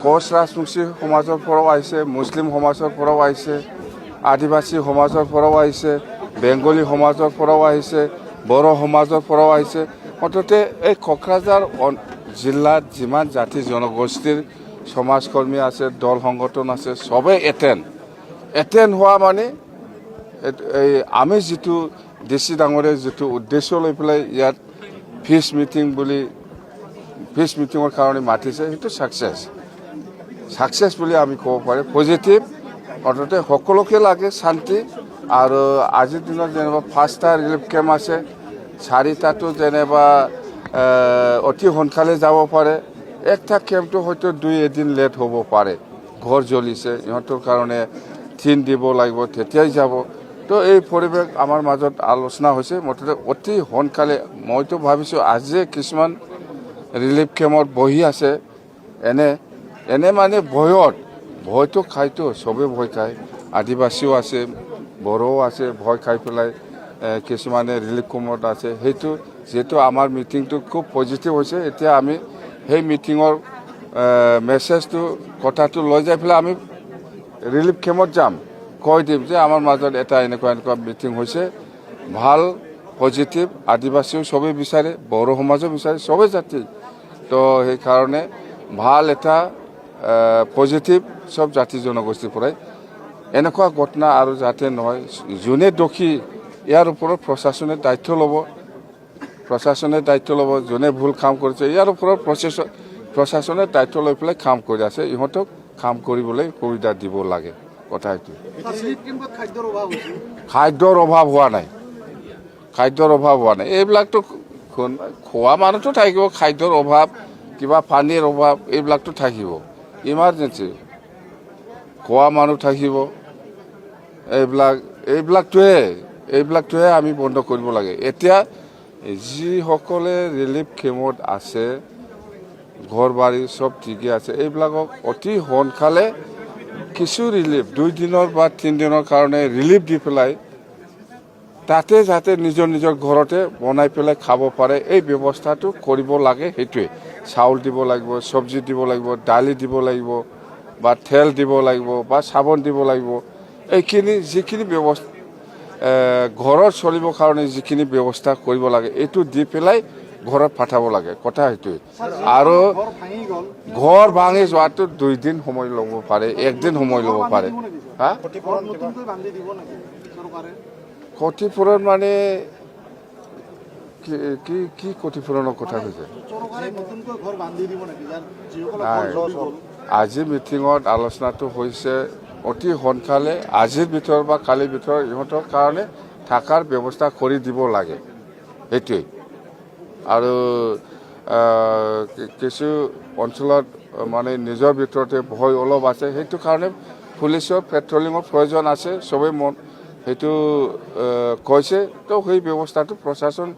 কোচ ৰাজবংশী সমাজৰ পৰাও আহিছে, মুছলিম সমাজৰ পৰাও আহিছে, আদিবাসী সমাজৰ পৰাও আহিছে, বেংগলী সমাজৰ পৰাও আহিছে, বড়ো সমাজৰ পৰাও আহিছে। মুঠতে এই কোকৰাঝাৰ জিলাত যিমান জাতি জনগোষ্ঠীৰ সমাজকৰ্মী আছে, দল সংগঠন আছে, সবে এটেণ্ড হোৱা মানে এই আমি যিটো ডিচি ডাঙৰে যিটো উদ্দেশ্য লৈ পেলাই ইয়াত পিচ মিটিঙৰ কাৰণে মাতিছে, সেইটো ছাকচেছ বুলি আমি ক'ব পাৰোঁ। পজিটিভ অৰ্থাৎ সকলোকে লাগে শান্তি। আৰু আজিৰ দিনত যেনিবা 5টা ৰিলিফ কেম্প আছে, 4টাতো যেনিবা অতি সোনকালে যাব পাৰে। একটা কেম্পটো হয়তো 2-1 দিন লেট হ'ব পাৰে। ঘৰ জ্বলিছে, ইহঁতৰ কাৰণে টিন দিব লাগিব, তেতিয়াই যাব। তো এই পৰিৱেশ আমাৰ মাজত আলোচনা হৈছে। মুঠতে অতি সোনকালে মইতো ভাবিছোঁ আজি কিছুমান ৰিলিফ কেম্পত বহি আছে, এনে মানে ভয়টো খায়তো, চবেই ভয় খায়। আদিবাসীও আছে, বড়োও আছে, ভয় খাই পেলাই কিছুমানে ৰিলিফ কেম্পত আছে। সেইটো যিহেতু আমাৰ মিটিংটো খুব পজিটিভ হৈছে, এতিয়া আমি সেই মিটিঙৰ মেছেজটো কথাটো লৈ যাই পেলাই আমি ৰিলিফ কেম্পত যাম, কৈ দিম যে আমাৰ মাজত এটা এনেকুৱা মিটিং হৈছে, ভাল পজিটিভ। আদিবাসীও চবেই বিচাৰে, বড়ো সমাজো বিচাৰে, চবেই জাতি। তো সেইকাৰণে ভাল এটা পজিটিভ সব জাতি জনগোষ্ঠীৰ পৰাই এনেকুৱা ঘটনা আৰু যাতে নহয়। যোনে দোষী ইয়াৰ ওপৰত প্ৰশাসনে দায়িত্ব ল'ব। যোনে ভুল কাম কৰিছে ইয়াৰ ওপৰত প্ৰশাসনে দায়িত্ব লৈ পেলাই কাম কৰি আছে। ইহঁতক কাম কৰিবলৈ সুবিধা দিব লাগে। কথা এইটো, খাদ্যৰ অভাৱ হোৱা নাই। এইবিলাকতো খোৱা মানুহটো থাকিব, খাদ্যৰ অভাৱ, কিবা পানীৰ অভাৱ, এইবিলাকতো থাকিব। ইমাৰ্জেঞ্চি খোৱা মানুহ থাকিব। এইবিলাকটোৱে আমি বন্ধ কৰিব লাগে। এতিয়া যিসকলে ৰিলিফ কেম্পত আছে, ঘৰ বাৰী চব ঠিকে আছে, এইবিলাকক অতি সোনকালে কিছু ৰিলিফ 2 দিনৰ বা 3 দিনৰ কাৰণে ৰিলিফ দি পেলাই তাতে যাতে নিজৰ ঘৰতে বনাই পেলাই খাব পাৰে, এই ব্যৱস্থাটো কৰিব লাগে। সেইটোৱে চাউল দিব লাগিব, চব্জি দিব লাগিব, দালি দিব লাগিব, বা তেল দিব লাগিব, বা চাবোন দিব লাগিব। এইখিনি যিখিনি ব্যৱস্থা ঘৰত চলিবৰ কাৰণে যিখিনি ব্যৱস্থা কৰিব লাগে, এইটো দি পেলাই ঘৰত পঠাব লাগে। কথা সেইটোৱে। আৰু ঘৰ ভাঙি যোৱাটো 2 দিন সময় ল'ব পাৰে, 1 দিন সময় ল'ব পাৰে। ক্ষতিপূৰণ মানে কি ক্ষতিপূৰণৰ কথা কৈছে? আজি মিটিঙত আলোচনাটো হৈছে অতি সোনকালে আজিৰ ভিতৰত বা কালিৰ ভিতৰত ইহঁতৰ কাৰণে থকাৰ ব্যৱস্থা কৰি দিব লাগে। সেইটোৱেই। আৰু কিছু অঞ্চলত মানে নিজৰ ভিতৰতে ভয় অলপ আছে, সেইটো কাৰণে পুলিচৰ পেট্ৰলিঙৰ প্ৰয়োজন আছে, চবেই সেইটো কৈছে। তো সেই ব্যৱস্থাটো প্ৰশাসন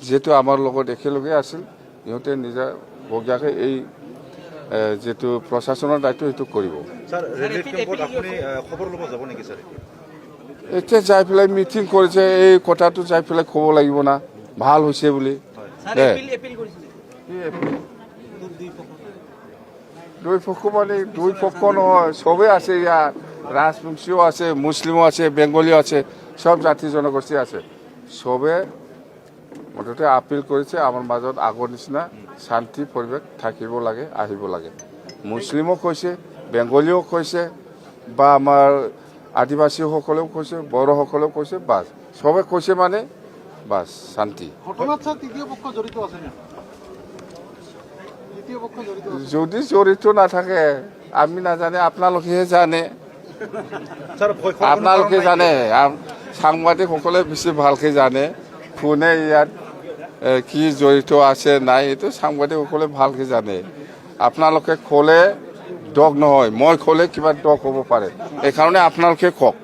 যিহেতু আমাৰ লগত একেলগে আছিল, ইহঁতে নিজা বগীয়াকৈ এই যিটো প্ৰশাসনৰ দায়িত্ব সেইটো কৰিব। এতিয়া যাই পেলাই মিটিং কৰিছে, এই কথাটো যাই পেলাই ক'ব লাগিব না, ভাল হৈছে বুলি। দুই পক্ষ নহয়, চবেই আছে ইয়াত। ৰাজবংশীও আছে, মুছলিমো আছে, বেংগলীও আছে, সব জাতি জনগোষ্ঠী আছে। চবে মুঠতে আপিল কৰিছে আমাৰ মাজত আগৰ নিচিনা শান্তি পৰিৱেশ থাকিব লাগে, আহিব লাগে। মুছলিমো কৈছে, বেংগলীও কৈছে, বা আমাৰ আদিবাসীসকলেও কৈছে, বড়োসকলেও কৈছে, বাছ চবে কৈছে মানে বাছ শান্তি। যদি জড়িত নাথাকে আমি নাজানে, আপোনালোকেহে জানে। সাংবাদিকসকলে বেছি ভালকে জানে কোনে ইয়াত কি জড়িত আছে নাই, এইটো সাংবাদিকসকলে ভালকে জানে। আপোনালোকে ক'লে দগ নহয়, মই ক'লে কিবা দগ হ'ব পাৰে, এইকাৰণে আপোনালোকে কওক।